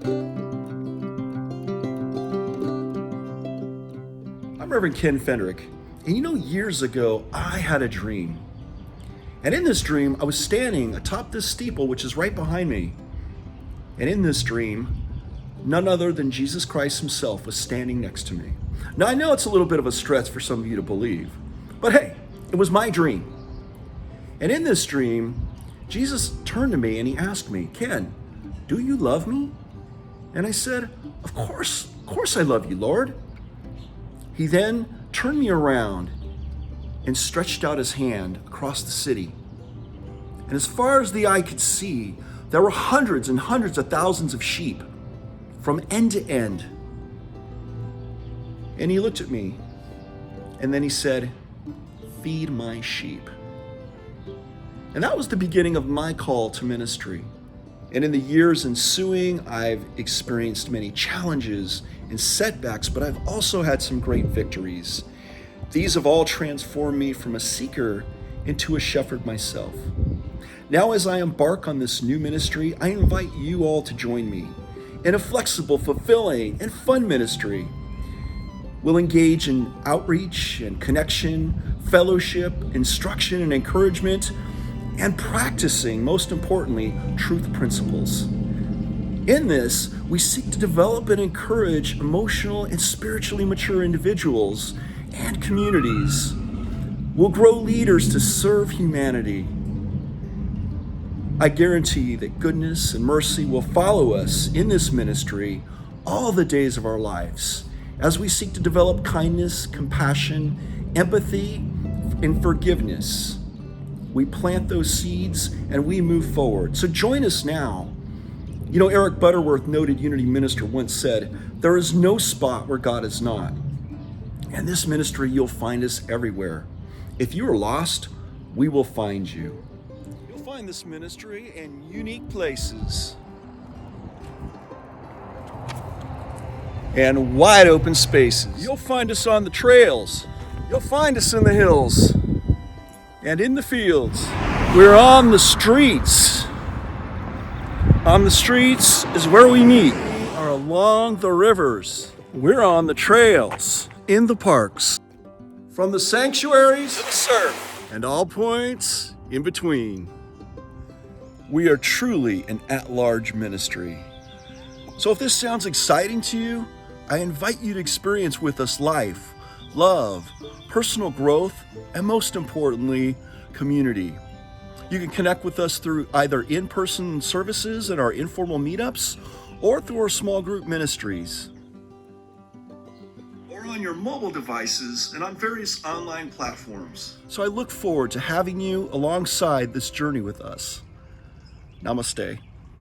I'm Reverend Fendrick, and you know, years ago I had a dream. And in this dream, I was standing atop this steeple, which is right behind me. And in this dream, none other than Jesus Christ himself was standing next to me. Now, I know it's a little bit of a stretch for some of you to believe, but hey, it was my dream. And in this dream, Jesus turned to me and he asked me, "Ken, do you love me?" And I said, of course I love you, Lord." He then turned me around and stretched out his hand across the city. And as far as the eye could see, there were hundreds and hundreds of thousands of sheep from end to end. And he looked at me and then he said, "Feed my sheep." And that was the beginning of my call to ministry. And in the years ensuing, I've experienced many challenges and setbacks, but I've also had some great victories. These have all transformed me from a seeker into a shepherd myself. Now, as I embark on this new ministry, I invite you all to join me in a flexible, fulfilling, and fun ministry. We'll engage in outreach and connection, fellowship, instruction, and encouragement, and practicing, most importantly, truth principles. In this, we seek to develop and encourage emotional and spiritually mature individuals and communities. We'll grow leaders to serve humanity. I guarantee that goodness and mercy will follow us in this ministry all the days of our lives as we seek to develop kindness, compassion, empathy, and forgiveness. We plant those seeds and we move forward. So join us now. You know, Eric Butterworth, noted Unity minister, once said, "There is no spot where God is not." In this ministry, you'll find us everywhere. If you are lost, we will find you. You'll find this ministry in unique places and wide open spaces. You'll find us on the trails. You'll find us in the hills and in the fields. We're on the streets. On the streets is where we meet. We are along the rivers. We're on the trails, in the parks, from the sanctuaries to the surf, and all points in between. We are truly an at-large ministry. So if this sounds exciting to you, I invite you to experience with us life, love, personal growth, and most importantly, community. You can connect with us through either in-person services at our informal meetups or through our small group ministries, or on your mobile devices and on various online platforms. So I look forward to having you alongside this journey with us. Namaste.